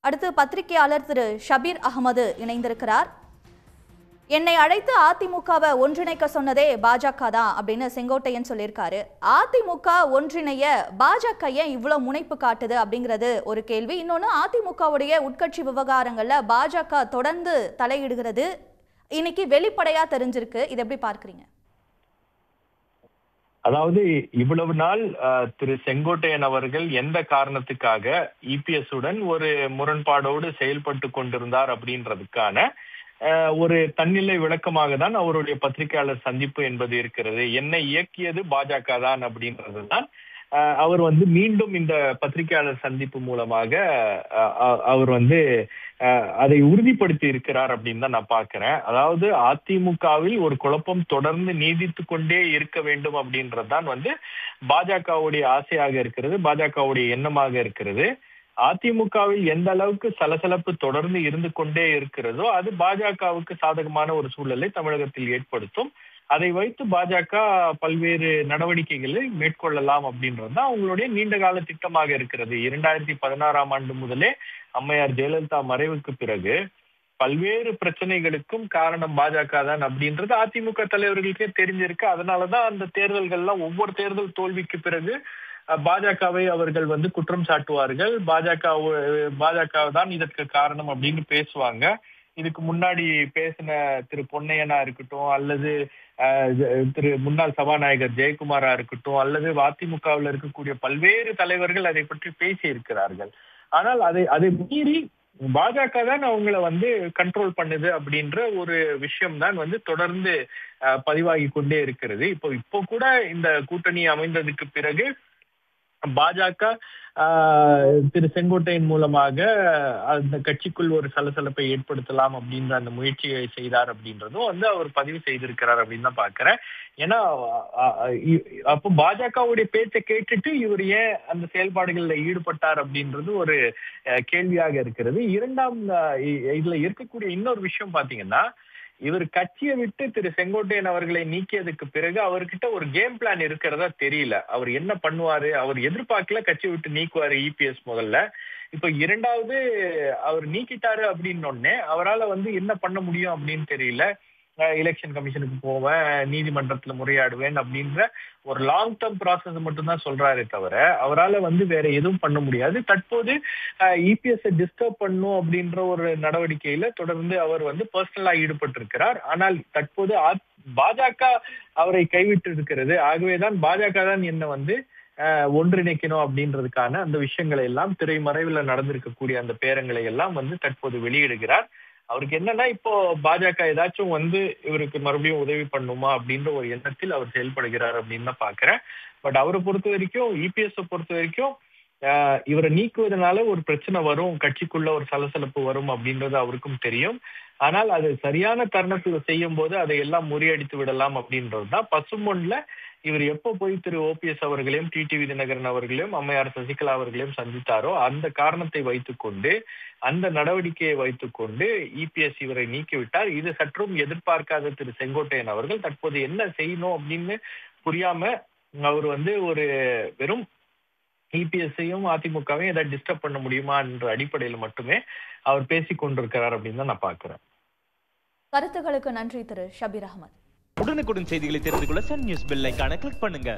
அடுத்து பத்திரிகையாளர் திரு ஷபீர் அகமது இணைந்திருக்கிறார். என்னை அழைத்து அதிமுகவை ஒன்றிணைக்க சொன்னதே பாஜக தான் அப்படின்னு செங்கோட்டையன் சொல்லியிருக்காரு. அதிமுக ஒன்றிணைய பாஜக ஏன் இவ்வளவு முனைப்பு காட்டுது அப்படிங்கிறது ஒரு கேள்வி. இன்னொன்னு, அதிமுகவுடைய உட்கட்சி விவகாரங்கள்ல பாஜக தொடர்ந்து தலையிடுகிறது, இன்னைக்கு வெளிப்படையா தெரிஞ்சிருக்கு. இதை எப்படி பார்க்கறீங்க? அதாவது இவ்வளவு நாள் திரு செங்கோட்டையன் அவர்கள் எந்த காரணத்துக்காக இபிஎஸ் உடன் ஒரு முரண்பாடோடு செயல்பட்டு கொண்டிருந்தார் அப்படின்றதுக்கான ஒரு தன்னிலை விளக்கமாக தான் அவருடைய பத்திரிகையாளர் சந்திப்பு என்பது இருக்கிறது. என்னை இயக்கியது பாஜக தான் அப்படின்றது தான் அவர் மீண்டும் இந்த பத்திரிகையாளர் சந்திப்பு மூலமாக அவர் அதை உறுதிப்படுத்தி இருக்கிறார் அப்படின்னு தான் நான் பார்க்கிறேன். அதாவது அதிமுகவில் ஒரு குழப்பம் தொடர்ந்து நீடித்து கொண்டே இருக்க வேண்டும் அப்படின்றதுதான் பாஜகவுடைய ஆசையாக இருக்கிறது, பாஜகவுடைய எண்ணமாக இருக்கிறது. அதிமுகவில் எந்த அளவுக்கு சலசலப்பு தொடர்ந்து இருந்து கொண்டே இருக்கிறதோ அது பாஜகவுக்கு சாதகமான ஒரு சூழலை தமிழகத்தில் ஏற்படுத்தும். அதை வைத்து பாஜக பல்வேறு நடவடிக்கைகளை மேற்கொள்ளலாம் அப்படின்றதுதான் அவங்களுடைய நீண்ட கால திட்டமாக இருக்கிறது. 2016ஆம் ஆண்டு முதலே அம்மையார் ஜெயலலிதா மறைவுக்கு பிறகு பல்வேறு பிரச்சனைகளுக்கும் காரணம் பாஜக தான் அப்படின்றது அதிமுக தலைவர்களுக்கே தெரிஞ்சிருக்கு. அதனாலதான் அந்த தேர்தல்கள்லாம் ஒவ்வொரு தேர்தல் தோல்விக்கு பிறகு பாஜகவை அவர்கள் குற்றம் சாட்டுவார்கள். பாஜக தான் இதற்கு காரணம் அப்படின்னு பேசுவாங்க. இதுக்கு முன்னாடி பேசின திரு பொன்னையனா இருக்கட்டும், அல்லது திரு முன்னாள் சபாநாயகர் ஜெயக்குமாரா இருக்கட்டும், அல்லது அதிமுகவில் இருக்கக்கூடிய பல்வேறு தலைவர்கள் அதை பற்றி பேசி இருக்கிறார்கள். ஆனால் அதை மீறி பாஜக தான் அவங்கள கண்ட்ரோல் பண்ணுது அப்படின்ற ஒரு விஷயம் தான் தொடர்ந்து பதிவாகி கொண்டே இருக்கிறது. இப்போ கூட இந்த கூட்டணி அமைந்ததுக்கு பிறகு பாஜக திரு செங்கோட்டையன் மூலமாக அந்த கட்சிக்குள் ஒரு சலசலப்பை ஏற்படுத்தலாம் அப்படின்ற அந்த முயற்சியை செய்தார் அப்படின்றதும் அவர் பதிவு செய்திருக்கிறார் அப்படின்னு தான் பாக்குறேன். ஏன்னா அப்போ பாஜகவுடைய பேச்சை கேட்டுட்டு இவர் ஏன் அந்த செயல்பாடுகள்ல ஈடுபட்டார் அப்படின்றது ஒரு கேள்வியாக இருக்கிறது. இதுல இருக்கக்கூடிய இன்னொரு விஷயம் பாத்தீங்கன்னா, இவர் கட்சியை விட்டு திரு செங்கோட்டையன் அவர்களை நீக்கியதுக்கு பிறகு அவர்கிட்ட ஒரு கேம் பிளான் இருக்கிறதா தெரியல. அவர் என்ன பண்ணுவாரு, அவர் எதிர்பார்க்கல கட்சியை விட்டு நீக்குவாரு இபிஎஸ் முதல்ல. இப்ப இரண்டாவது அவர் நீக்கிட்டாரு அப்படின்னு அவரால் என்ன பண்ண முடியும் அப்படின்னு தெரியல. எலெக்ஷன் கமிஷனுக்கு போவேன், நீதிமன்றத்துல முறையாடுவேன் அப்படின்ற ஒரு லாங் டேர்ம் ப்ராசஸ் மட்டும் தான் சொல்றாரே தவிர அவரால் வேற எதுவும் பண்ண முடியாது. தற்போது இபிஎஸ் டிஸ்டர்ப் பண்ணும் அப்படின்ற ஒரு நடவடிக்கையில தொடர்ந்து அவர் பர்சனலா ஈடுபட்டு இருக்கிறார். ஆனால் தற்போது பாஜக அவரை கைவிட்டு இருக்கிறது. ஆகவேதான் பாஜக தான் என்ன ஒன்றிணைக்கணும் அப்படின்றதுக்கான அந்த விஷயங்களை எல்லாம் திரைமறைவில் நடந்திருக்கக்கூடிய அந்த பேரங்களை எல்லாம் தற்போது வெளியிடுகிறார். அவருக்கு என்னன்னா, இப்போ பாஜக ஏதாச்சும் இவருக்கு மறுபடியும் உதவி பண்ணுமா அப்படின்ற ஒரு எண்ணத்தில் அவர் செயல்படுகிறார் அப்படின்னு தான் பாக்குறேன். பட் அவரை பொறுத்த வரைக்கும், இபிஎஸ் பொறுத்த வரைக்கும் இவரை நீக்குவதனால ஒரு பிரச்சனை வரும், கட்சிக்குள்ள ஒரு சலசலப்பு வரும் அப்படின்றது அவருக்கும் தெரியும். ஆனால் அது சரியான தருணத்தில் செய்யும் போது அதை எல்லாம் முறியடித்து விடலாம் அப்படின்றதுதான். பசும்பொன்ல இவர் எப்போ போய் திரு ஓபிஎஸ் அவர்களையும் டிடிவி தினகரன் அவர்களையும் அம்மையார் சசிகலா அவர்களையும் சந்தித்தாரோ அந்த காரணத்தை வைத்துக்கொண்டு, அந்த நடவடிக்கையை வைத்துக்கொண்டு இபிஎஸ் இவரை நீக்கிவிட்டார். இது சற்றும் எதிர்பார்க்காத திரு செங்கோட்டையன் அவர்கள் தற்போது என்ன செய்யணும் அப்படின்னு புரியாம அவர் ஒரு வெறும் இபிஎஸ்ஐயும் அதிமுகவையும் ஏதாவது டிஸ்டர்ப் பண்ண முடியுமா என்ற அடிப்படையில் மட்டுமே அவர் பேசிக் கொண்டிருக்கிறார் அப்படின்னு தான் நான் பாக்குறேன். கருத்துக்களுக்கு நன்றி திரு ஷபீர் அகமது. உடனுக்குடன் செய்திகளை தெரிந்து கொள்ள சன் நியூஸ் பெல் ஐகானை கிளிக் பண்ணுங்க.